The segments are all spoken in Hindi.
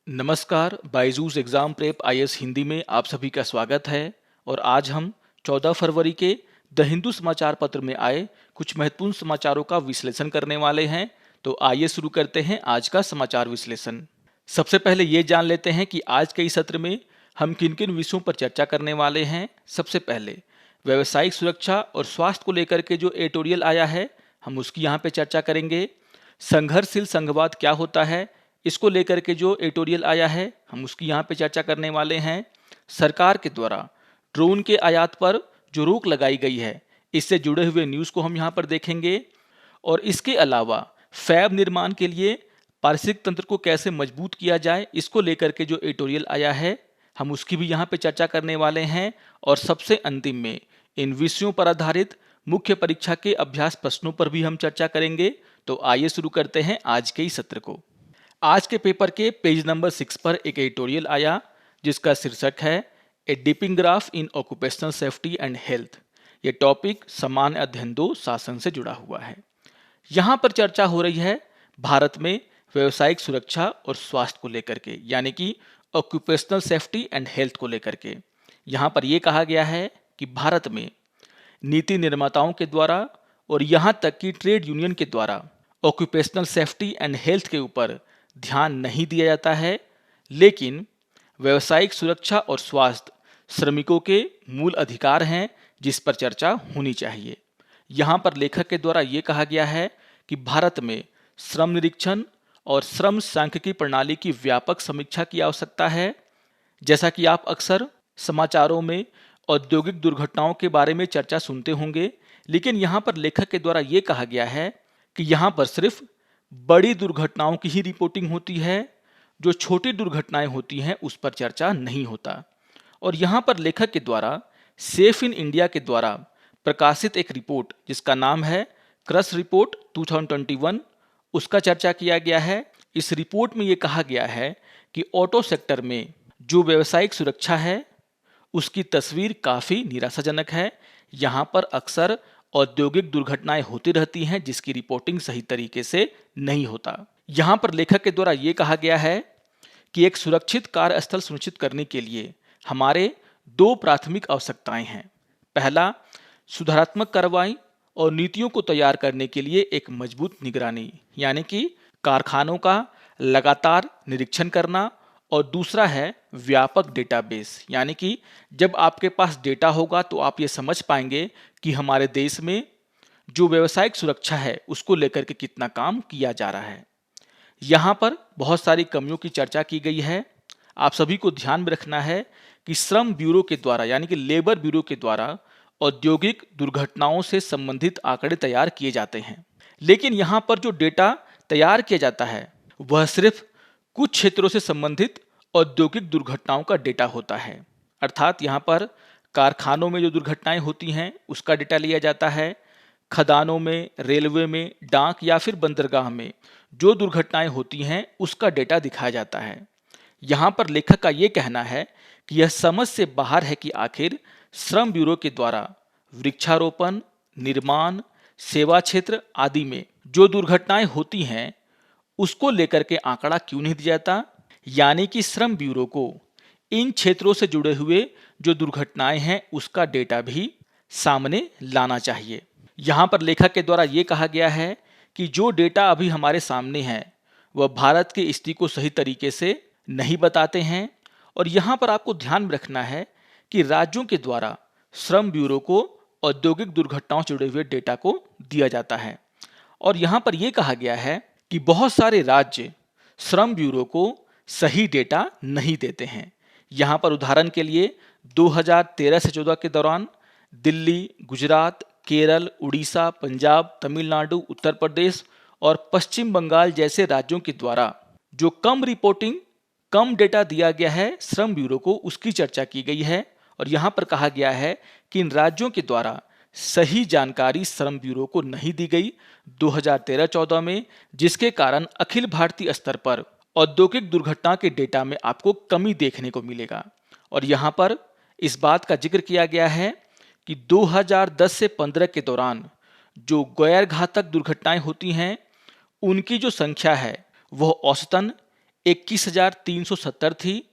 नमस्कार, Byju's exam prep IAS Hindi में आप सभी का स्वागत है। और आज हम 14 फरवरी के द हिंदू समाचार पत्र में आए कुछ महत्वपूर्ण समाचारों का विश्लेषण करने वाले हैं। तो आइए शुरू करते हैं आज का समाचार विश्लेषण। सबसे पहले ये जान लेते हैं कि आज के इस सत्र में हम किन किन विषयों पर चर्चा करने वाले हैं। सबसे पहले व्यावसायिक सुरक्षा और स्वास्थ्य को लेकर के जो एडिटोरियल आया है, हम उसकी यहाँ पे चर्चा करेंगे। संघर्षशील संघवाद क्या होता है, इसको लेकर के जो एडिटोरियल आया है, हम उसकी यहाँ पे चर्चा करने वाले हैं। सरकार के द्वारा ड्रोन के आयात पर जो रोक लगाई गई है, इससे जुड़े हुए न्यूज़ को हम यहाँ पर देखेंगे। और इसके अलावा फैब निर्माण के लिए पारिस्थितिक तंत्र को कैसे मजबूत किया जाए, इसको लेकर के जो एडिटोरियल आया है, हम उसकी भी यहाँ पे चर्चा करने वाले हैं। और सबसे अंतिम में इन विषयों पर आधारित मुख्य परीक्षा के अभ्यास प्रश्नों पर भी हम चर्चा करेंगे। तो आइए शुरू करते हैं आज के इस सत्र को। आज के पेपर के पेज नंबर 6 पर एक एडिटोरियल आया जिसका शीर्षक है a dipping graph in occupational safety and health. ये टॉपिक सामान्य अध्ययन 2 शासन से जुड़ा हुआ है। यहाँ पर चर्चा हो रही है भारत में व्यावसायिक सुरक्षा और स्वास्थ्य को लेकर के, यानी कि ऑक्यूपेशनल सेफ्टी एंड हेल्थ को लेकर के। यहाँ पर यह कहा गया है कि भारत में नीति निर्माताओं के द्वारा और यहाँ तक कि ट्रेड यूनियन के द्वारा ऑक्यूपेशनल सेफ्टी एंड हेल्थ के ऊपर ध्यान नहीं दिया जाता है, लेकिन व्यावसायिक सुरक्षा और स्वास्थ्य श्रमिकों के मूल अधिकार हैं जिस पर चर्चा होनी चाहिए। यहाँ पर लेखक के द्वारा ये कहा गया है कि भारत में श्रम निरीक्षण और श्रम सांख्यिकी प्रणाली की व्यापक समीक्षा की आवश्यकता है। जैसा कि आप अक्सर समाचारों में औद्योगिक दुर्घटनाओं के बारे में चर्चा सुनते होंगे, लेकिन यहाँ पर लेखक के द्वारा ये कहा गया है कि यहाँ पर सिर्फ बड़ी दुर्घटनाओं की ही रिपोर्टिंग होती है, जो छोटी दुर्घटनाएं होती हैं उस पर चर्चा नहीं होता। और यहाँ पर लेखक के द्वारा सेफ इन इंडिया के द्वारा प्रकाशित एक रिपोर्ट जिसका नाम है क्रश रिपोर्ट 2021, उसका चर्चा किया गया है। इस रिपोर्ट में ये कहा गया है कि ऑटो सेक्टर में जो व्यावसायिक सुरक्षा है उसकी तस्वीर काफ़ी निराशाजनक है। यहाँ पर अक्सर औद्योगिक दुर्घटनाएं होती रहती हैं जिसकी रिपोर्टिंग सही तरीके से नहीं होता। यहाँ पर लेखक के द्वारा ये कहा गया है कि एक सुरक्षित कार्यस्थल सुनिश्चित करने के लिए हमारे 2 प्राथमिक आवश्यकताएं हैं। पहला, सुधारात्मक कार्रवाई और नीतियों को तैयार करने के लिए एक मजबूत निगरानी, यानी कि कारखानों का लगातार निरीक्षण करना। और दूसरा है व्यापक डेटाबेस, यानी कि जब आपके पास डेटा होगा तो आप ये समझ पाएंगे कि हमारे देश में जो व्यावसायिक सुरक्षा है उसको लेकर के कितना काम किया जा रहा है। यहाँ पर बहुत सारी कमियों की चर्चा की गई है। आप सभी को ध्यान में रखना है कि श्रम ब्यूरो के द्वारा, यानी कि लेबर ब्यूरो के द्वारा औद्योगिक दुर्घटनाओं से संबंधित आंकड़े तैयार किए जाते हैं, लेकिन यहाँ पर जो डेटा तैयार किया जाता है वह सिर्फ कुछ क्षेत्रों से संबंधित औद्योगिक दुर्घटनाओं का डेटा होता है। अर्थात यहाँ पर कारखानों में जो दुर्घटनाएं होती हैं उसका डेटा लिया जाता है, खदानों में, रेलवे में, डाक या फिर बंदरगाह में जो दुर्घटनाएं होती हैं उसका डेटा दिखाया जाता है। यहाँ पर लेखक का ये कहना है कि यह समझ से बाहर है कि आखिर श्रम ब्यूरो के द्वारा वृक्षारोपण, निर्माण, सेवा क्षेत्र आदि में जो दुर्घटनाएं होती हैं उसको लेकर के आंकड़ा क्यों नहीं दिया जाता, यानी कि श्रम ब्यूरो को इन क्षेत्रों से जुड़े हुए जो दुर्घटनाएं हैं उसका डेटा भी सामने लाना चाहिए। यहाँ पर लेखक के द्वारा ये कहा गया है कि जो डेटा अभी हमारे सामने है वह भारत की स्थिति को सही तरीके से नहीं बताते हैं। और यहाँ पर आपको ध्यान में रखना है कि राज्यों के द्वारा श्रम ब्यूरो को औद्योगिक दुर्घटनाओं से जुड़े हुए डेटा को दिया जाता है। और यहाँ पर यह कहा गया है कि बहुत सारे राज्य श्रम ब्यूरो को सही डेटा नहीं देते हैं। यहाँ पर उदाहरण के लिए 2013 से 14 के दौरान दिल्ली, गुजरात, केरल, उड़ीसा, पंजाब, तमिलनाडु, उत्तर प्रदेश और पश्चिम बंगाल जैसे राज्यों के द्वारा जो कम रिपोर्टिंग, कम डेटा दिया गया है श्रम ब्यूरो को, उसकी चर्चा की गई है। और यहाँ पर कहा गया है कि इन राज्यों के द्वारा सही जानकारी श्रम ब्यूरो को नहीं दी गई 2013-14 में, जिसके कारण अखिल भारतीय स्तर पर औद्योगिक दुर्घटना के डेटा में आपको कमी देखने को मिलेगा। और यहाँ पर इस बात का जिक्र किया गया है कि 2010 से 15 के दौरान जो गैर घातक दुर्घटनाएं होती हैं उनकी जो संख्या है वह औसतन 21,370 थी,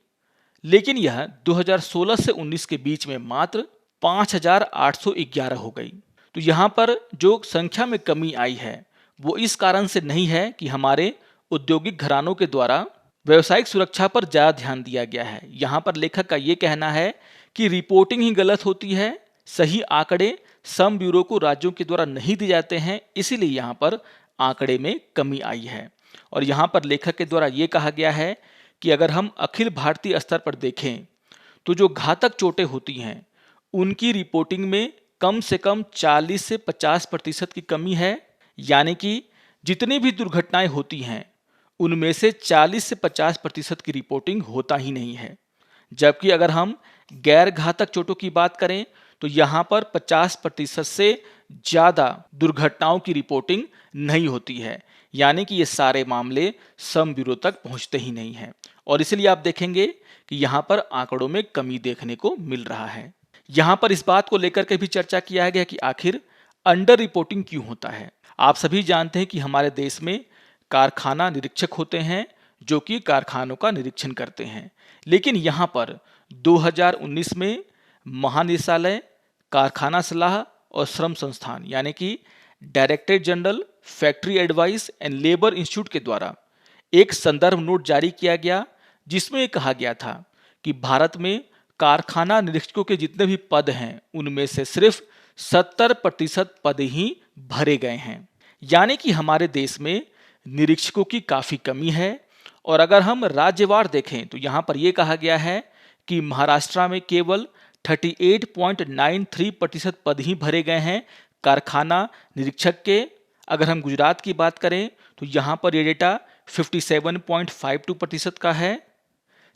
लेकिन यह 2016 से 19 के बीच में मात्र 5,811 हो गई। तो यहाँ पर जो संख्या में कमी आई है वो इस कारण से नहीं है कि हमारे औद्योगिक घरानों के द्वारा व्यावसायिक सुरक्षा पर ज़्यादा ध्यान दिया गया है। यहाँ पर लेखक का ये कहना है कि रिपोर्टिंग ही गलत होती है, सही आंकड़े श्रम ब्यूरो को राज्यों के द्वारा नहीं दिए जाते हैं, इसीलिए यहाँ पर आंकड़े में कमी आई है। और यहाँ पर लेखक के द्वारा ये कहा गया है कि अगर हम अखिल भारतीय स्तर पर देखें तो जो घातक चोटें होती हैं उनकी रिपोर्टिंग में कम से कम 40 से 50% की कमी है, यानी कि जितनी भी दुर्घटनाएं होती हैं उनमें से 40 से 50% की रिपोर्टिंग होता ही नहीं है। जबकि अगर हम गैर घातक चोटों की बात करें तो यहाँ पर 50% से ज़्यादा दुर्घटनाओं की रिपोर्टिंग नहीं होती है, यानी कि ये सारे मामले श्रम ब्यूरो तक पहुँचते ही नहीं हैं। और इसलिए आप देखेंगे कि यहाँ पर आंकड़ों में कमी देखने को मिल रहा है। यहाँ पर इस बात को लेकर के भी चर्चा किया गया कि आखिर अंडर रिपोर्टिंग क्यों होता है। आप सभी जानते हैं कि हमारे देश में कारखाना निरीक्षक होते हैं जो कि कारखानों का निरीक्षण करते हैं, लेकिन यहाँ पर 2019 में महानिदेशालय, कारखाना सलाह और श्रम संस्थान यानी कि directorate general factory advice and labour institute के द्वारा एक संदर्भ नोट जारी किया गया जिसमें ये कहा गया था कि भारत में कारखाना निरीक्षकों के जितने भी पद हैं उनमें से सिर्फ 70% पद ही भरे गए हैं, यानी कि हमारे देश में निरीक्षकों की काफ़ी कमी है। और अगर हम राज्यवार देखें तो यहाँ पर यह कहा गया है कि महाराष्ट्र में केवल 38.93% पद ही भरे गए हैं कारखाना निरीक्षक के। अगर हम गुजरात की बात करें तो यहाँ पर ये डेटा 57.52% का है,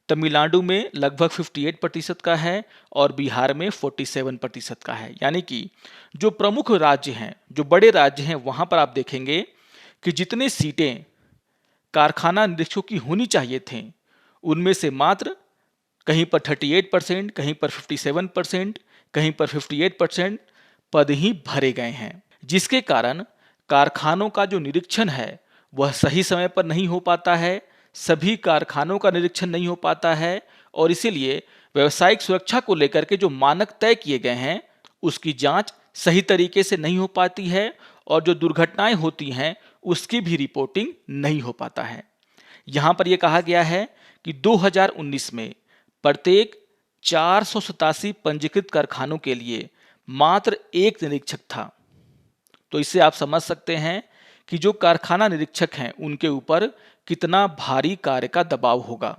तमिलनाडु में लगभग 58% का है और बिहार में 47% का है। यानी कि जो प्रमुख राज्य हैं, जो बड़े राज्य हैं, वहाँ पर आप देखेंगे कि जितने सीटें कारखाना निरीक्षकों की होनी चाहिए थे उनमें से मात्र कहीं पर 38%, कहीं पर 57%, कहीं पर 58% पद ही भरे गए हैं, जिसके कारण कारखानों का जो निरीक्षण है वह सही समय पर नहीं हो पाता है, सभी कारखानों का निरीक्षण नहीं हो पाता है और इसीलिए व्यावसायिक सुरक्षा को लेकर के जो मानक तय किए गए हैं उसकी जांच सही तरीके से नहीं हो पाती है और जो दुर्घटनाएं होती हैं उसकी भी रिपोर्टिंग नहीं हो पाता है। यहाँ पर यह कहा गया है कि 2019 में प्रत्येक 487 पंजीकृत कारखानों के लिए मात्र एक निरीक्षक था। तो इससे आप समझ सकते हैं कि जो कारखाना निरीक्षक हैं उनके ऊपर कितना भारी कार्य का दबाव होगा।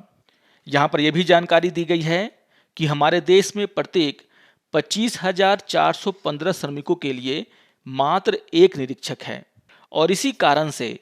यहाँ पर यह भी जानकारी दी गई है कि हमारे देश में प्रत्येक 25,415 श्रमिकों के लिए मात्र एक निरीक्षक है और इसी कारण से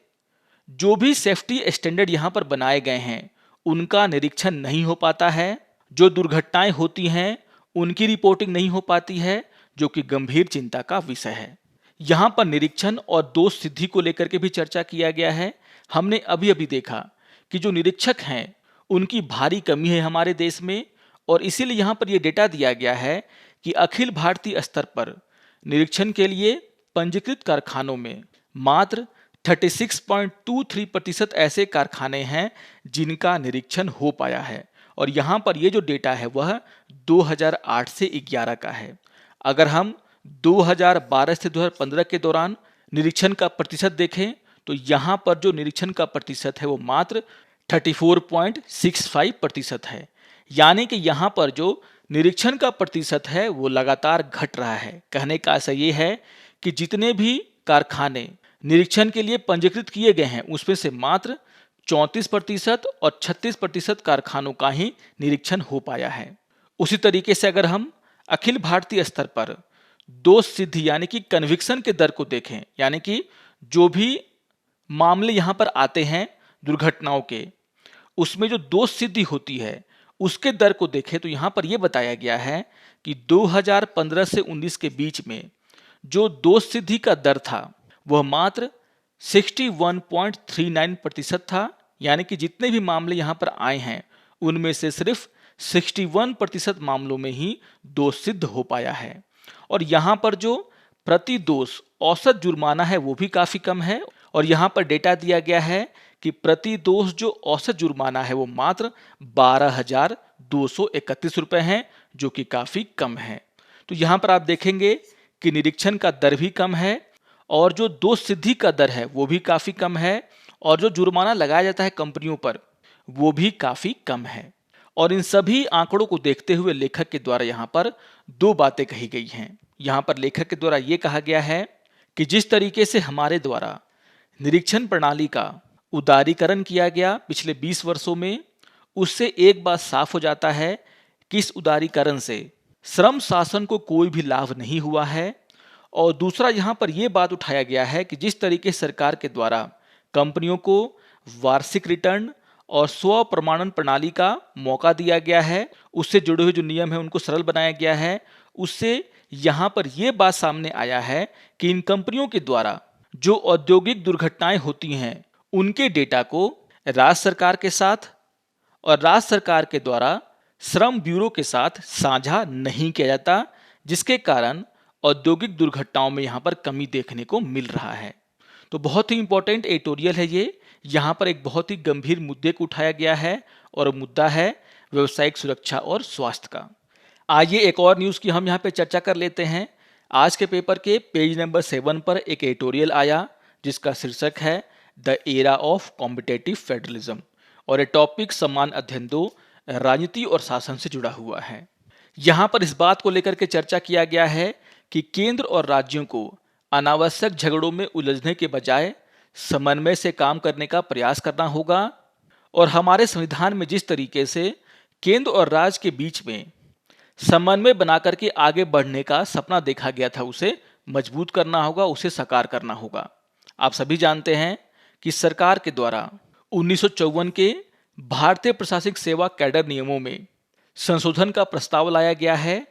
जो भी सेफ्टी स्टैंडर्ड यहाँ पर बनाए गए हैं उनका निरीक्षण नहीं हो पाता है, जो दुर्घटनाएं होती हैं उनकी रिपोर्टिंग नहीं हो पाती है, जो कि गंभीर चिंता का विषय है। यहाँ पर निरीक्षण और दोष सिद्धि को लेकर के भी चर्चा किया गया है। हमने अभी अभी देखा कि जो निरीक्षक हैं उनकी भारी कमी है हमारे देश में और इसीलिए यहाँ पर यह डेटा दिया गया है कि अखिल भारतीय स्तर पर निरीक्षण के लिए पंजीकृत कारखानों में मात्र 36.23% ऐसे कारखाने हैं जिनका निरीक्षण हो पाया है और यहाँ पर ये जो डेटा है वह 2008 से 11 का है। अगर हम 2012 से 2015 के दौरान निरीक्षण का प्रतिशत देखें तो यहाँ पर जो निरीक्षण का प्रतिशत है वो मात्र 34.65% है, यानी कि यहाँ पर जो निरीक्षण का प्रतिशत है वो लगातार घट रहा है। कहने का ऐसा ये है कि जितने भी कारखाने निरीक्षण के लिए पंजीकृत किए गए हैं उसमें से मात्र 34% और 36% कारखानों का ही निरीक्षण हो पाया है। उसी तरीके से अगर हम अखिल भारतीय स्तर पर दोष सिद्धि यानी कि कन्विक्शन के दर को देखें, यानी कि जो भी मामले यहाँ पर आते हैं दुर्घटनाओं के उसमें जो दोष सिद्धि होती है उसके दर को देखें तो यहाँ पर यह बताया गया है कि 2015 से 19 के बीच में जो दोष सिद्धि का दर था वह मात्र 61.39% था, यानी कि जितने भी मामले यहाँ पर आए हैं उनमें से सिर्फ 61% मामलों में ही दोष सिद्ध हो पाया है। और यहाँ पर जो प्रति दोष औसत जुर्माना है वो भी काफ़ी कम है और यहाँ पर डेटा दिया गया है कि प्रति दोष जो औसत जुर्माना है वो मात्र 12,231 रुपए है, जो कि काफी कम है। तो यहाँ पर आप देखेंगे कि निरीक्षण का दर भी कम है और जो दोष सिद्धि का दर है वो भी काफी कम है और जो जुर्माना लगाया जाता है कंपनियों पर वो भी काफी कम है। और इन सभी आंकड़ों को देखते हुए लेखक के द्वारा यहाँ पर दो बातें कही गई हैं। यहाँ पर लेखक के द्वारा ये कहा गया है कि जिस तरीके से हमारे द्वारा निरीक्षण प्रणाली का उदारीकरण किया गया पिछले 20 वर्षों में, उससे एक बात साफ हो जाता है कि इस उदारीकरण से श्रम शासन को कोई भी लाभ नहीं हुआ है। और दूसरा यहाँ पर यह बात उठाया गया है कि जिस तरीके सरकार के द्वारा कंपनियों को वार्षिक रिटर्न और स्व प्रमाणन प्रणाली का मौका दिया गया है, उससे जुड़े हुए जो नियम है उनको सरल बनाया गया है, उससे यहाँ पर यह बात सामने आया है कि इन कंपनियों के द्वारा जो औद्योगिक दुर्घटनाएं होती हैं उनके डेटा को राज्य सरकार के साथ और राज्य सरकार के द्वारा श्रम ब्यूरो के साथ साझा नहीं किया जाता, जिसके कारण औद्योगिक दुर्घटनाओं में यहाँ पर कमी देखने को मिल रहा है। तो बहुत ही इंपॉर्टेंट एडिटोरियल है ये। यहाँ पर एक बहुत ही गंभीर मुद्दे को उठाया गया है और मुद्दा है व्यावसायिक सुरक्षा और स्वास्थ्य का। आइए एक और न्यूज़ की हम यहाँ पे चर्चा कर लेते हैं। आज के पेपर के पेज नंबर 7 पर एक एडिटोरियल आया जिसका शीर्षक है the era of competitive federalism और ये टॉपिक समान अध्ययन 2 राजनीति और शासन से जुड़ा हुआ है। यहाँ पर इस बात को लेकर के चर्चा किया गया है कि केंद्र और राज्यों को अनावश्यक झगड़ों में उलझने के बजाय समन्वय से काम करने का प्रयास करना होगा और हमारे संविधान में जिस तरीके से केंद्र और राज्य के बीच में समन्वय बनाकर के आगे बढ़ने का सपना देखा गया था उसे मजबूत करना होगा, उसे साकार करना होगा। आप सभी जानते हैं कि सरकार के द्वारा 1954 के भारतीय प्रशासनिक सेवा कैडर नियमों में संशोधन का प्रस्ताव लाया गया है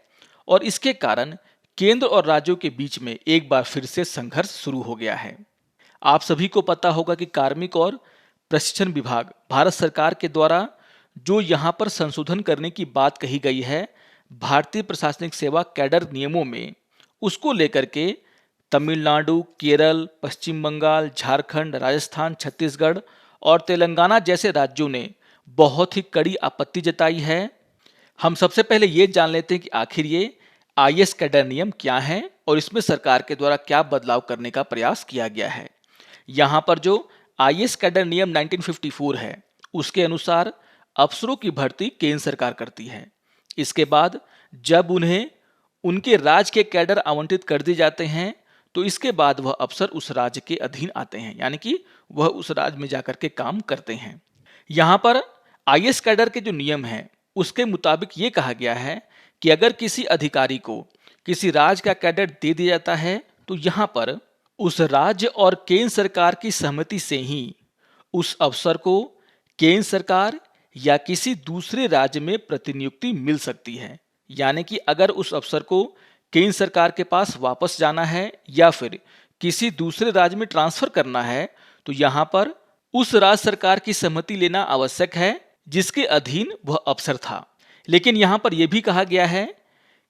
और इसके कारण केंद्र और राज्यों के बीच में एक बार फिर से संघर्ष शुरू हो गया है। आप सभी को पता होगा कि कार्मिक और प्रशिक्षण विभाग भारत सरकार के द्वारा जो यहाँ पर संशोधन करने की बात कही गई है भारतीय प्रशासनिक सेवा कैडर नियमों में, उसको लेकर के तमिलनाडु, केरल, पश्चिम बंगाल, झारखंड, राजस्थान, छत्तीसगढ़ और तेलंगाना जैसे राज्यों ने बहुत ही कड़ी आपत्ति जताई है। हम सबसे पहले ये जान लेते हैं कि आखिर ये आईएएस कैडर नियम क्या है और इसमें सरकार के द्वारा क्या बदलाव करने का प्रयास किया गया है। यहाँ पर जो आईएएस कैडर नियम 1954 है उसके अनुसार अफसरों की भर्ती केंद्र सरकार करती है। इसके बाद जब उन्हें उनके राज्य के कैडर आवंटित कर दिए जाते हैं तो इसके बाद वह अफसर उस राज्य के अधीन आते हैं, यानी कि वह उस राज्य में जाकर के काम करते हैं। यहाँ पर आईएएस कैडर के जो नियम हैं उसके मुताबिक ये कहा गया है कि अगर किसी अधिकारी को किसी राज्य का कैडर दे दिया जाता है तो यहाँ पर उस राज्य और केंद्र सरकार की सहमति से ही उस अफसर को केंद्र सरकार या किसी दूसरे राज्य में प्रतिनियुक्ति मिल सकती है। यानी कि अगर उस अफसर को केंद्र सरकार के पास वापस जाना है या फिर किसी दूसरे राज्य में ट्रांसफर करना है तो यहाँ पर उस राज्य सरकार की सहमति लेना आवश्यक है जिसके अधीन वह अफसर था। लेकिन यहाँ पर यह भी कहा गया है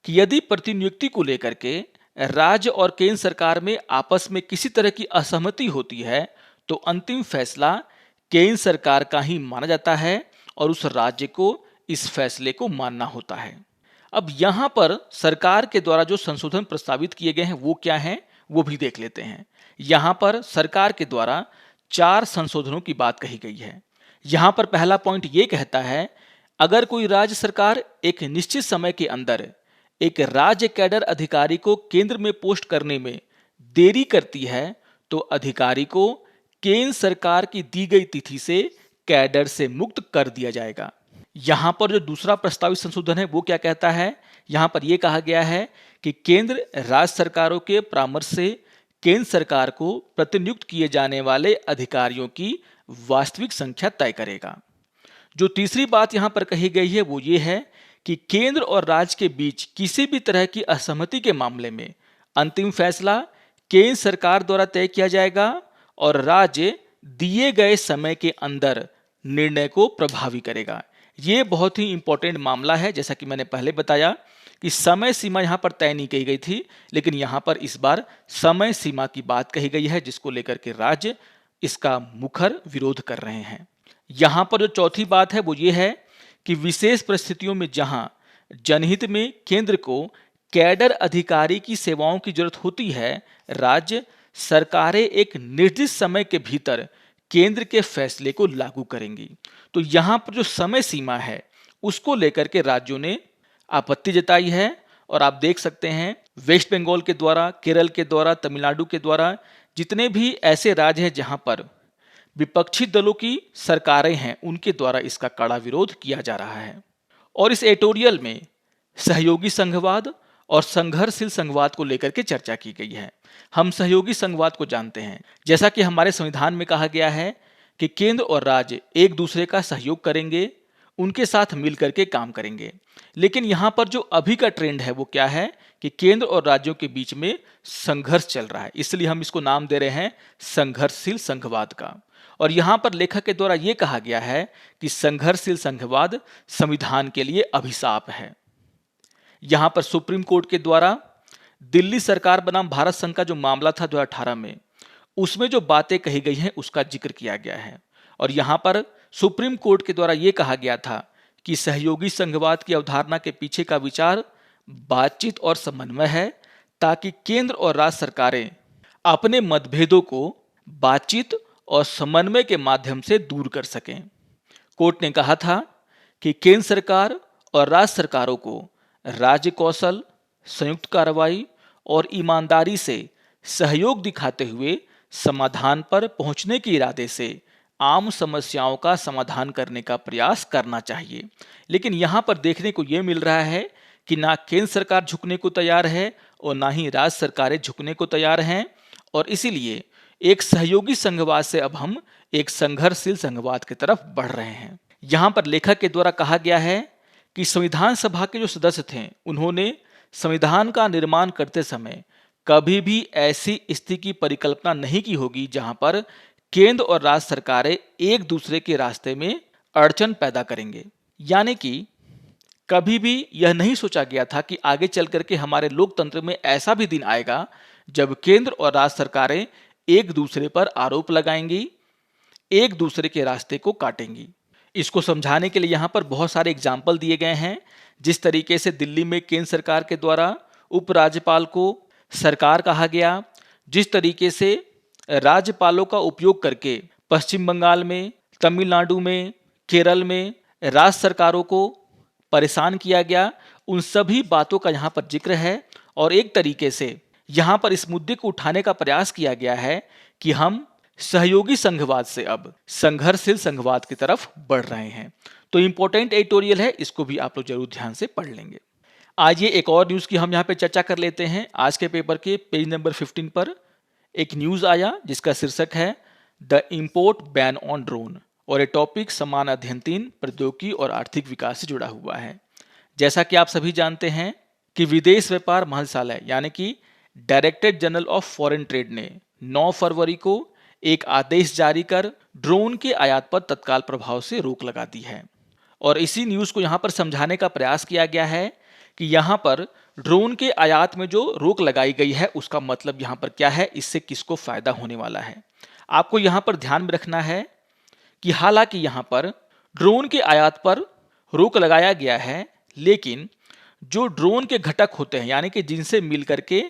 कि यदि प्रतिनियुक्ति को लेकर के राज्य और केंद्र सरकार में आपस में किसी तरह की असहमति होती है तो अंतिम फैसला केंद्र सरकार का ही माना जाता है और उस राज्य को इस फैसले को मानना होता है। अब यहाँ पर सरकार के द्वारा जो संशोधन प्रस्तावित किए गए हैं वो क्या हैं वो भी देख लेते हैं। यहाँ पर सरकार के द्वारा 4 संशोधनों की बात कही गई है। यहाँ पर पहला पॉइंट ये कहता है अगर कोई राज्य सरकार एक निश्चित समय के अंदर एक राज्य कैडर अधिकारी को केंद्र में पोस्ट करने में देरी करती है तो अधिकारी को केंद्र सरकार की दी गई तिथि से कैडर से मुक्त कर दिया जाएगा। यहाँ पर जो दूसरा प्रस्तावित संशोधन है वो क्या कहता है, यहाँ पर यह कहा गया है कि केंद्र राज्य सरकारों के परामर्श से केंद्र सरकार को प्रतिनियुक्त किए जाने वाले अधिकारियों की वास्तविक संख्या तय करेगा। जो तीसरी बात यहाँ पर कही गई है वो ये है कि केंद्र और राज्य के बीच किसी भी तरह की असहमति के मामले में अंतिम फैसला केंद्र सरकार द्वारा तय किया जाएगा और राज्य दिए गए समय के अंदर निर्णय को प्रभावी करेगा। ये बहुत ही इंपॉर्टेंट मामला है। जैसा कि मैंने पहले बताया कि समय सीमा यहाँ पर तय नहीं की गई थी, लेकिन यहाँ पर इस बार समय सीमा की बात कही गई है जिसको लेकर के राज्य इसका मुखर विरोध कर रहे हैं। यहाँ पर जो चौथी बात है वो ये है कि विशेष परिस्थितियों में जहां जनहित में केंद्र को कैडर अधिकारी की सेवाओं की जरूरत होती है, राज्य सरकारें एक निर्दिष्ट समय के भीतर केंद्र के फैसले को लागू करेंगी। तो यहाँ पर जो समय सीमा है उसको लेकर के राज्यों ने आपत्ति जताई है। और आप देख सकते हैं वेस्ट बंगाल के द्वारा, केरल के द्वारा, तमिलनाडु के द्वारा जितने भी ऐसे राज्य हैं जहां पर विपक्षी दलों की सरकारें हैं, उनके द्वारा इसका कड़ा विरोध किया जा रहा है। और इस एडिटोरियल में सहयोगी संघवाद और संघर्षशील संघवाद को लेकर के चर्चा की गई है। हम सहयोगी संघवाद को जानते हैं, जैसा कि हमारे संविधान में कहा गया है कि केंद्र और राज्य एक दूसरे का सहयोग करेंगे, उनके साथ मिलकर के काम करेंगे। लेकिन यहाँ पर जो अभी का ट्रेंड है वो क्या है कि केंद्र और राज्यों के बीच में संघर्ष चल रहा है, इसलिए हम इसको नाम दे रहे हैं संघर्षशील संघवाद का। और यहाँ पर लेखक के द्वारा ये कहा गया है कि संघर्षशील संघवाद संविधान के लिए अभिशाप है। यहाँ पर सुप्रीम कोर्ट के द्वारा दिल्ली सरकार बनाम भारत संघ का जो मामला था 2018 में, उसमें जो बातें कही गई हैं उसका जिक्र किया गया है। और यहाँ पर सुप्रीम कोर्ट के द्वारा यह कहा गया था कि सहयोगी संघवाद की अवधारणा के पीछे का विचार बातचीत और समन्वय है, ताकि केंद्र और राज्य सरकारें अपने मतभेदों को बातचीत और समन्वय के माध्यम से दूर कर सकें। कोर्ट ने कहा था कि केंद्र सरकार और राज्य सरकारों को राज्य कौशल, संयुक्त कार्रवाई और ईमानदारी से सहयोग दिखाते हुए समाधान पर पहुंचने के इरादे से आम समस्याओं का समाधान करने का प्रयास करना चाहिए। लेकिन यहाँ पर देखने को ये मिल रहा है कि ना केंद्र सरकार झुकने को तैयार है और ना ही राज्य सरकारें झुकने को तैयार हैं। और इसीलिए एक सहयोगी संघवाद से अब हम एक संघर्षशील संघवाद की तरफ बढ़ रहे हैं। यहाँ पर लेखक के द्वारा कहा गया है कि संविधान सभा के जो सदस्य थे, उन्होंने संविधान का निर्माण करते समय कभी भी ऐसी स्थिति की परिकल्पना नहीं की होगी जहां पर केंद्र और राज्य सरकारें एक दूसरे के रास्ते में अड़चन पैदा करेंगे। यानी कि कभी भी यह नहीं सोचा गया था कि आगे चल करके हमारे लोकतंत्र में ऐसा भी दिन आएगा जब केंद्र और राज्य सरकारें एक दूसरे पर आरोप लगाएंगी, एक दूसरे के रास्ते को काटेंगी। इसको समझाने के लिए यहाँ पर बहुत सारे एग्जाम्पल दिए गए हैं। जिस तरीके से दिल्ली में केंद्र सरकार के द्वारा उपराज्यपाल को सरकार कहा गया, जिस तरीके से राज्यपालों का उपयोग करके पश्चिम बंगाल में, तमिलनाडु में, केरल में राज्य सरकारों को परेशान किया गया, उन सभी बातों का यहाँ पर जिक्र है। और एक तरीके से यहाँ पर इस मुद्दे को उठाने का प्रयास किया गया है कि हम सहयोगी संघवाद से अब संघर्षशील संघवाद की तरफ बढ़ रहे हैं। तो इंपॉर्टेंट एडिटोरियल है, इसको भी आप लोग जरूर ध्यान से पढ़ लेंगे। आज ये एक और न्यूज़ की हम यहाँ पे चर्चा कर लेते हैं। आज के पेपर के पेज नंबर 15 पर एक न्यूज़ आया जिसका शीर्षक है the import ban on drone, और ये टॉपिक समान अध्ययन 3 प्रौद्योगिकी और आर्थिक विकास से जुड़ा हुआ है। जैसा कि आप सभी जानते हैं कि विदेश व्यापार महानिदेशालय यानी कि directorate general of foreign trade ने 9 फरवरी को एक आदेश जारी कर ड्रोन के आयात पर तत्काल प्रभाव से रोक लगा दी है। और इसी न्यूज़ को यहाँ पर समझाने का प्रयास किया गया है कि यहाँ पर ड्रोन के आयात में जो रोक लगाई गई है उसका मतलब यहाँ पर क्या है, इससे किसको फायदा होने वाला है। आपको यहाँ पर ध्यान में रखना है कि हालांकि यहाँ पर ड्रोन के आयात पर रोक लगाया गया है, लेकिन जो ड्रोन के घटक होते हैं यानी कि जिनसे मिल करके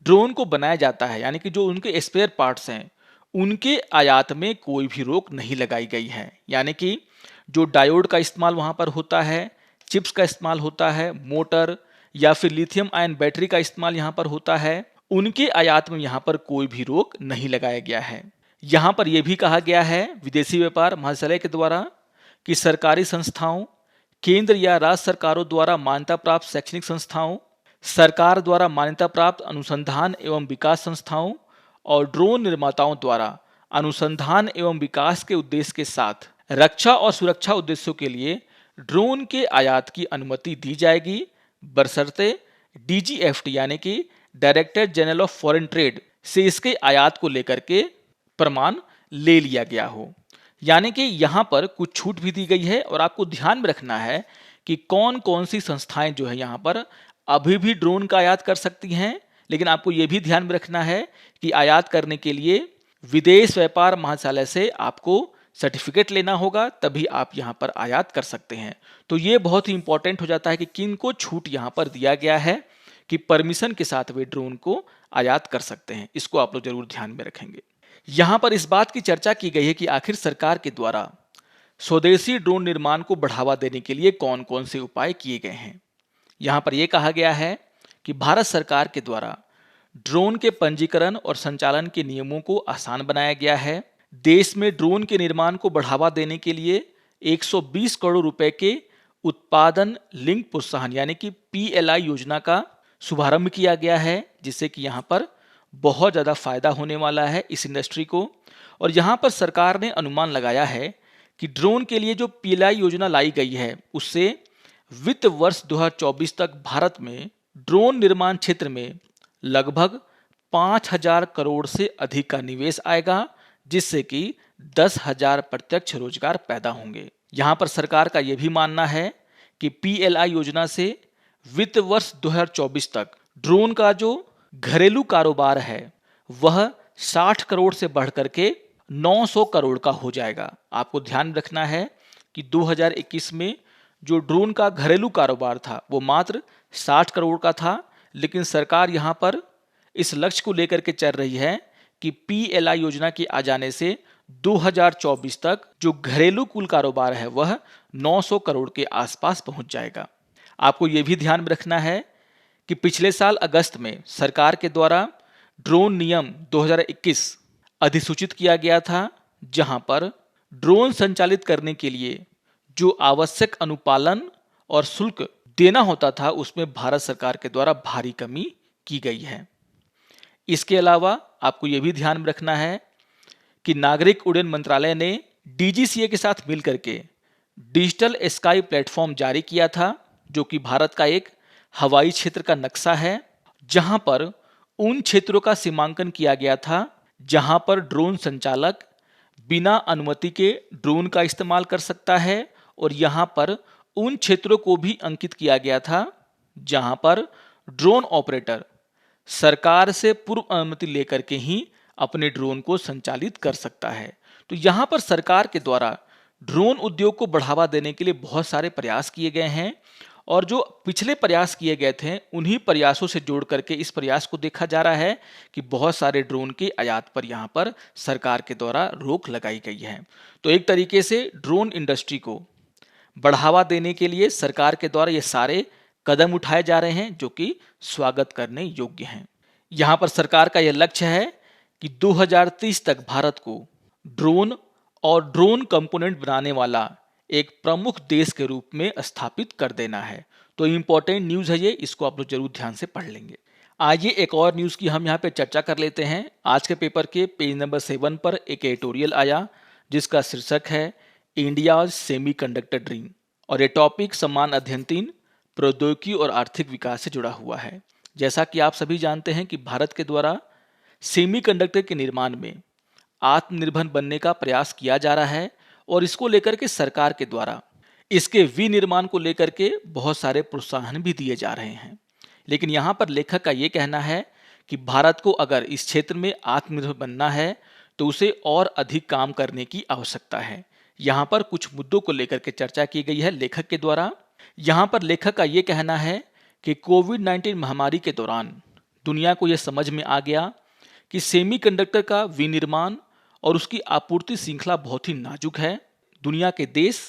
ड्रोन को बनाया जाता है, यानी कि जो उनके स्पेयर पार्ट्स हैं, उनके आयात में कोई भी रोक नहीं लगाई गई है। यानी कि जो डायोड का इस्तेमाल वहाँ पर होता है, चिप्स का इस्तेमाल होता है, मोटर या फिर लिथियम आयन बैटरी का इस्तेमाल यहाँ पर होता है, उनके आयात में यहाँ पर कोई भी रोक नहीं लगाया गया है। यहाँ पर यह भी कहा गया है विदेशी व्यापार महानिदेशालय के द्वारा कि सरकारी संस्थाओं, केंद्र या राज्य सरकारों द्वारा मान्यता प्राप्त शैक्षणिक संस्थाओं, सरकार द्वारा मान्यता प्राप्त अनुसंधान एवं विकास संस्थाओं और ड्रोन निर्माताओं द्वारा अनुसंधान एवं विकास के उद्देश्य के साथ रक्षा और सुरक्षा उद्देश्यों के लिए ड्रोन के आयात की अनुमति दी जाएगी, बशर्ते DGFT यानी कि directorate general of foreign trade से इसके आयात को लेकर के प्रमाण ले लिया गया हो। यानी कि यहाँ पर कुछ छूट भी दी गई है। और आपको ध्यान में रखना है कि कौन कौन सी संस्थाएं जो है यहाँ पर अभी भी ड्रोन का आयात कर सकती हैं, लेकिन आपको ये भी ध्यान में रखना है कि आयात करने के लिए विदेश व्यापार महानिदेशालय से आपको सर्टिफिकेट लेना होगा, तभी आप यहाँ पर आयात कर सकते हैं। तो ये बहुत ही इंपॉर्टेंट हो जाता है कि किन को छूट यहाँ पर दिया गया है कि परमिशन के साथ वे ड्रोन को आयात कर सकते हैं। इसको आप लोग जरूर ध्यान में रखेंगे। यहाँ पर इस बात की चर्चा की गई है कि आखिर सरकार के द्वारा स्वदेशी ड्रोन निर्माण को बढ़ावा देने के लिए कौन कौन से उपाय किए गए हैं। यहाँ पर यह कहा गया है कि भारत सरकार के द्वारा ड्रोन के पंजीकरण और संचालन के नियमों को आसान बनाया गया है। देश में ड्रोन के निर्माण को बढ़ावा देने के लिए 120 करोड़ रुपए के उत्पादन लिंक प्रोत्साहन यानी कि PLI योजना का शुभारंभ किया गया है, जिससे कि यहाँ पर बहुत ज़्यादा फायदा होने वाला है इस इंडस्ट्री को। और यहाँ पर सरकार ने अनुमान लगाया है कि ड्रोन के लिए जो PLI योजना लाई गई है उससे वित्त वर्ष 2024 तक भारत में ड्रोन निर्माण क्षेत्र में लगभग 5,000 करोड़ से अधिक का निवेश आएगा, जिससे कि 10,000 प्रत्यक्ष रोजगार पैदा होंगे। यहाँ पर सरकार का यह भी मानना है कि PLI योजना से वित्त वर्ष 2024 तक ड्रोन का जो घरेलू कारोबार है वह 60 करोड़ से बढ़कर के 900 करोड़ का हो जाएगा। आपको ध्यान रखना है कि 2021 में जो ड्रोन का घरेलू कारोबार था वो मात्र 60 करोड़ का था, लेकिन सरकार यहाँ पर इस लक्ष्य को लेकर के चल रही है कि PLI योजना के आ जाने से 2024 तक जो घरेलू कुल कारोबार है वह 900 करोड़ के आसपास पहुंच जाएगा। आपको यह भी ध्यान में रखना है कि पिछले साल अगस्त में सरकार के द्वारा ड्रोन नियम 2021 अधिसूचित किया गया था, जहां पर ड्रोन संचालित करने के लिए जो आवश्यक अनुपालन और शुल्क देना होता था उसमें भारत सरकार के द्वारा भारी कमी की गई है। इसके अलावा आपको यह भी ध्यान में रखना है कि नागरिक उड्डयन मंत्रालय ने DGCA के साथ मिलकर के डिजिटल स्काई प्लेटफॉर्म जारी किया था, जो कि भारत का एक हवाई क्षेत्र का नक्शा है, जहां पर उन क्षेत्रों का सीमांकन किया गया था जहां पर ड्रोन संचालक बिना अनुमति के ड्रोन का इस्तेमाल कर सकता है, और यहां पर उन क्षेत्रों को भी अंकित किया गया था जहां पर ड्रोन ऑपरेटर सरकार से पूर्व अनुमति लेकर के ही अपने ड्रोन को संचालित कर सकता है। तो यहां पर सरकार के द्वारा ड्रोन उद्योग को बढ़ावा देने के लिए बहुत सारे प्रयास किए गए हैं, और जो पिछले प्रयास किए गए थे उन्हीं प्रयासों से जोड़ करके इस प्रयास को देखा जा रहा है कि बहुत सारे ड्रोन के आयात पर यहाँ पर सरकार के द्वारा रोक लगाई गई है। तो एक तरीके से ड्रोन इंडस्ट्री को बढ़ावा देने के लिए सरकार के द्वारा ये सारे कदम उठाए जा रहे हैं, जो कि स्वागत करने योग्य हैं। यहाँ पर सरकार का यह लक्ष्य है कि 2030 तक भारत को ड्रोन और ड्रोन कंपोनेंट बनाने वाला एक प्रमुख देश के रूप में स्थापित कर देना है। तो इंपॉर्टेंट न्यूज़ है ये, इसको आप लोग जरूर ध्यान से पढ़ लेंगे। आइए एक और न्यूज़ की हम यहाँ पे चर्चा कर लेते हैं। आज के पेपर के पेज नंबर 7 पर एक एडिटोरियल आया जिसका शीर्षक है इंडियाज सेमीकंडक्टर ड्रीम, और ये टॉपिक समान अध्ययन 3 प्रौद्योगिकी और आर्थिक विकास से जुड़ा हुआ है। जैसा कि आप सभी जानते हैं कि भारत के द्वारा सेमीकंडक्टर के निर्माण में आत्मनिर्भर बनने का प्रयास किया जा रहा है, और इसको लेकर के सरकार के द्वारा इसके विनिर्माण को लेकर के बहुत सारे प्रोत्साहन भी दिए जा रहे हैं। लेकिन यहाँ पर लेखक का ये कहना है कि भारत को अगर इस क्षेत्र में आत्मनिर्भर बनना है तो उसे और अधिक काम करने की आवश्यकता है। यहाँ पर कुछ मुद्दों को लेकर के चर्चा की गई है लेखक के द्वारा। यहाँ पर लेखक का ये कहना है कि कोविड-19 महामारी के दौरान दुनिया को यह समझ में आ गया कि सेमीकंडक्टर का विनिर्माण और उसकी आपूर्ति श्रृंखला बहुत ही नाजुक है। दुनिया के देश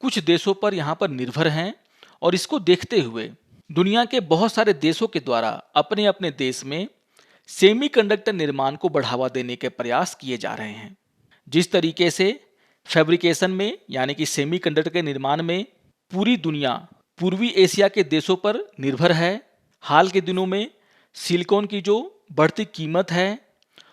कुछ देशों पर यहाँ पर निर्भर हैं, और इसको देखते हुए दुनिया के बहुत सारे देशों के द्वारा अपने अपने देश में सेमीकंडक्टर निर्माण को बढ़ावा देने के प्रयास किए जा रहे हैं। जिस तरीके से फैब्रिकेशन में यानी कि सेमीकंडक्टर के निर्माण में पूरी दुनिया पूर्वी एशिया के देशों पर निर्भर है, हाल के दिनों में सिलिकॉन की जो बढ़ती कीमत है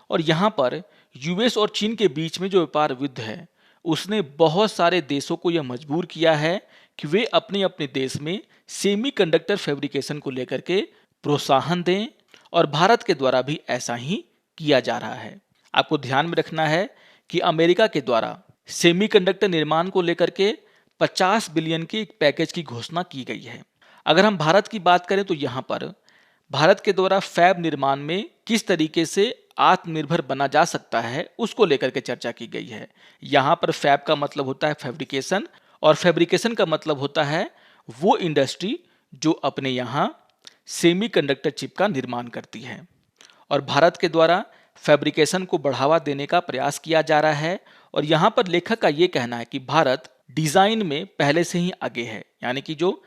और यहाँ पर यूएस और चीन के बीच में जो व्यापार युद्ध है उसने बहुत सारे देशों को यह मजबूर किया है कि वे अपने अपने देश में सेमीकंडक्टर फैब्रिकेशन को लेकर के प्रोत्साहन दें, और भारत के द्वारा भी ऐसा ही किया जा रहा है। आपको ध्यान में रखना है कि अमेरिका के द्वारा सेमीकंडक्टर निर्माण को लेकर के 50 बिलियन के एक पैकेज की घोषणा की गई है। अगर हम भारत की बात करें तो यहाँ पर भारत के द्वारा फैब निर्माण में किस तरीके से आत्मनिर्भर बना जा सकता है उसको लेकर के चर्चा की गई है। यहाँ पर फैब का मतलब होता है फैब्रिकेशन, और फैब्रिकेशन का मतलब होता है वो इंडस्ट्री जो अपने यहाँ सेमीकंडक्टर चिप का निर्माण करती है। और भारत के द्वारा फैब्रिकेशन को बढ़ावा देने का प्रयास किया जा रहा है। और यहाँ पर लेखक का ये कहना है कि भारत डिजाइन में पहले से ही आगे है, यानी कि जो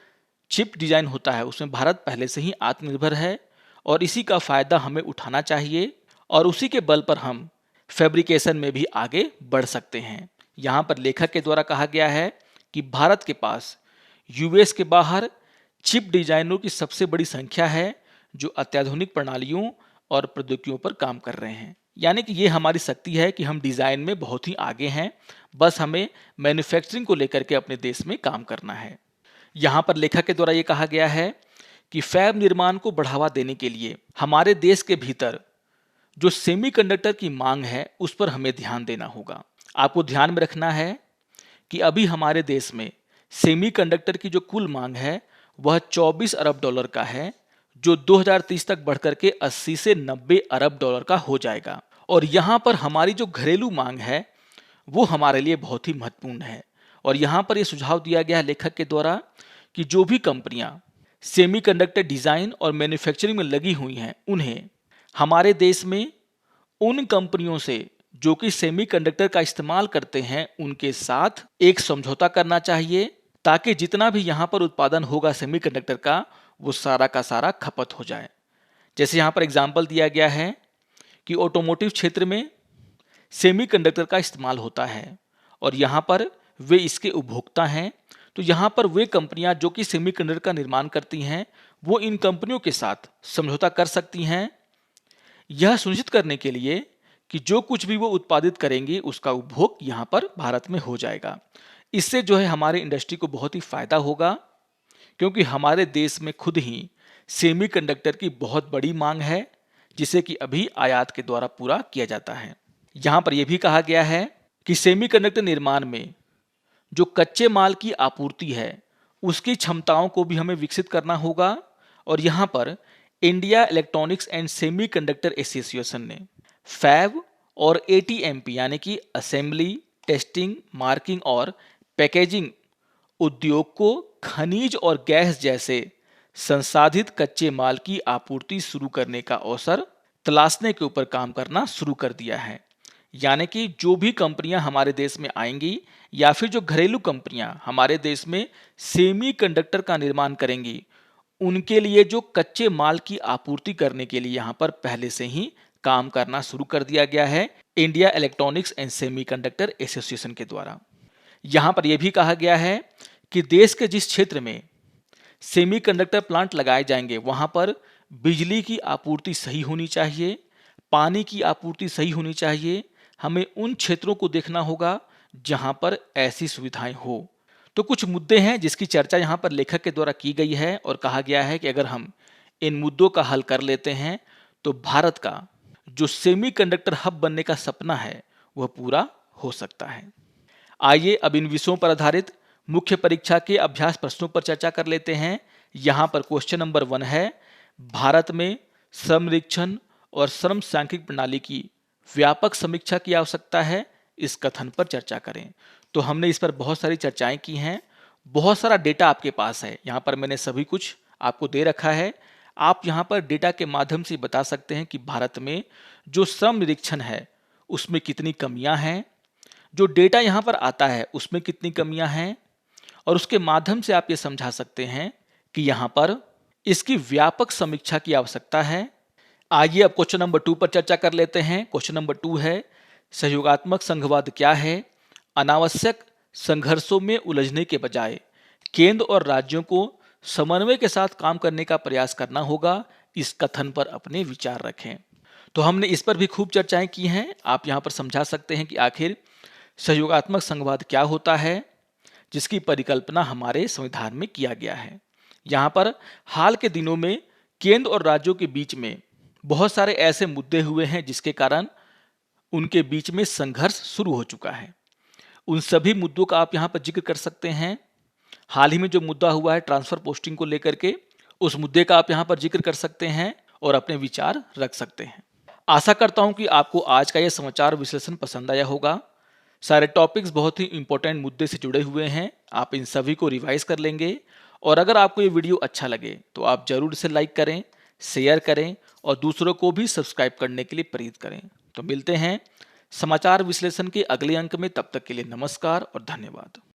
चिप डिजाइन होता है उसमें भारत पहले से ही आत्मनिर्भर है और इसी का फायदा हमें उठाना चाहिए और उसी के बल पर हम फैब्रिकेशन में भी आगे बढ़ सकते हैं। यहाँ पर लेखक के द्वारा कहा गया है कि भारत के पास यूएस के बाहर चिप डिजाइनरों की सबसे बड़ी संख्या है जो अत्याधुनिक प्रणालियों और प्रौद्योगिकियों पर काम कर रहे हैं। यानी कि ये हमारी शक्ति है कि हम डिजाइन में बहुत ही आगे हैं, बस हमें मैन्युफैक्चरिंग को लेकर के अपने देश में काम करना है। यहाँ पर लेखक के द्वारा ये कहा गया है कि फैब निर्माण को बढ़ावा देने के लिए हमारे देश के भीतर जो सेमीकंडक्टर की मांग है उस पर हमें ध्यान देना होगा। आपको ध्यान में रखना है कि अभी हमारे देश में सेमीकंडक्टर की जो कुल मांग है वह 24 अरब डॉलर का है, जो 2030 तक बढ़कर के 80 से 90 अरब डॉलर का हो जाएगा। और यहाँ पर हमारी जो घरेलू मांग है वो हमारे लिए बहुत ही महत्वपूर्ण है। और यहाँ पर यह सुझाव दिया गया है लेखक के द्वारा कि जो भी कंपनियां सेमीकंडक्टर डिजाइन और मैन्युफैक्चरिंग में लगी हुई हैं उन्हें हमारे देश में उन कंपनियों से जो कि सेमीकंडक्टर का इस्तेमाल करते हैं उनके साथ एक समझौता करना चाहिए, ताकि जितना भी यहाँ पर उत्पादन होगा सेमीकंडक्टर का वो सारा का सारा खपत हो जाए। जैसे यहाँ पर एग्जाम्पल दिया गया है कि ऑटोमोटिव क्षेत्र में सेमीकंडक्टर का इस्तेमाल होता है और यहाँ पर वे इसके उपभोक्ता हैं। तो यहाँ पर वे कंपनियां जो कि सेमीकंडक्टर का निर्माण करती हैं वो इन कंपनियों के साथ समझौता कर सकती हैं, यह सुनिश्चित करने के लिए कि जो कुछ भी वो उत्पादित करेंगी उसका उपभोग यहाँ पर भारत में हो जाएगा। इससे जो है हमारे इंडस्ट्री को बहुत ही फायदा होगा, क्योंकि हमारे देश में खुद ही सेमीकंडक्टर की बहुत बड़ी मांग है जिसे कि अभी आयात के द्वारा पूरा किया जाता है। यहाँ पर यह भी कहा गया है कि सेमीकंडक्टर निर्माण में जो कच्चे माल की आपूर्ति है उसकी क्षमताओं को भी हमें विकसित करना होगा। और यहाँ पर India electronics and semiconductor association ने फैब और एटीएमपी यानी कि असेंबली, टेस्टिंग, मार्किंग और पैकेजिंग उद्योग को खनिज और गैस जैसे संसाधित कच्चे माल की आपूर्ति शुरू करने का अवसर तलाशने के ऊपर काम करना शुरू कर दिया है। यानी कि जो भी कंपनियां हमारे देश में आएंगी या फिर जो घरेलू कंपनियां हमारे देश में सेमीकंडक्टर का निर्माण करेंगी उनके लिए जो कच्चे माल की आपूर्ति करने के लिए यहाँ पर पहले से ही काम करना शुरू कर दिया गया है India electronics and semiconductor association के द्वारा। यहाँ पर यह भी कहा गया है कि देश के जिस क्षेत्र में सेमीकंडक्टर प्लांट लगाए जाएंगे वहां पर बिजली की आपूर्ति सही होनी चाहिए, पानी की आपूर्ति सही होनी चाहिए। हमें उन क्षेत्रों को देखना होगा जहां पर ऐसी सुविधाएं हो। तो कुछ मुद्दे हैं जिसकी चर्चा यहाँ पर लेखक के द्वारा की गई है और कहा गया है कि अगर हम इन मुद्दों का हल कर लेते हैं तो भारत का जो सेमीकंडक्टर हब बनने का सपना है वह पूरा हो सकता है। आइए अब इन विषयों पर आधारित मुख्य परीक्षा के अभ्यास प्रश्नों पर चर्चा कर लेते हैं। यहाँ पर क्वेश्चन नंबर 1 है, भारत में श्रम निरीक्षण और श्रम सांख्यिकी प्रणाली की व्यापक समीक्षा की आवश्यकता है, इस कथन पर चर्चा करें। तो हमने इस पर बहुत सारी चर्चाएं की हैं, बहुत सारा डेटा आपके पास है, यहाँ पर मैंने सभी कुछ आपको दे रखा है। आप यहाँ पर डेटा के माध्यम से बता सकते हैं कि भारत में जो श्रम निरीक्षण है उसमें कितनी कमियां हैं, जो डेटा यहाँ पर आता है उसमें कितनी कमियां हैं, और उसके माध्यम से आप ये समझा सकते हैं कि यहाँ पर इसकी व्यापक समीक्षा की आवश्यकता है। आइए अब क्वेश्चन नंबर 2 पर चर्चा कर लेते हैं। क्वेश्चन नंबर 2 है, सहयोगात्मक संघवाद क्या है? अनावश्यक संघर्षों में उलझने के बजाय केंद्र और राज्यों को समन्वय के साथ काम करने का प्रयास करना होगा, इस कथन पर अपने विचार रखें। तो हमने इस पर भी खूब चर्चाएं की हैं। आप यहाँ पर समझा सकते हैं कि आखिर सहयोगात्मक संघवाद क्या होता है, जिसकी परिकल्पना हमारे संविधान में किया गया है। यहाँ पर हाल के दिनों में केंद्र और राज्यों के बीच में बहुत सारे ऐसे मुद्दे हुए हैं जिसके कारण उनके बीच में संघर्ष शुरू हो चुका है। उन सभी मुद्दों का आप यहाँ पर जिक्र कर सकते हैं। हाल ही में जो मुद्दा हुआ है ट्रांसफर पोस्टिंग को लेकर के, उस मुद्दे का आप यहाँ पर जिक्र कर सकते हैं और अपने विचार रख सकते हैं। आशा करता हूं कि आपको आज का यह समाचार विश्लेषण पसंद आया होगा। सारे टॉपिक्स बहुत ही इंपॉर्टेंट मुद्दे से जुड़े हुए हैं। आप इन सभी को रिवाइज कर लेंगे और अगर आपको ये वीडियो अच्छा लगे तो आप जरूर इसे लाइक करें, शेयर करें और दूसरों को भी सब्सक्राइब करने के लिए प्रेरित करें। तो मिलते हैं समाचार विश्लेषण के अगले अंक में। तब तक के लिए नमस्कार और धन्यवाद।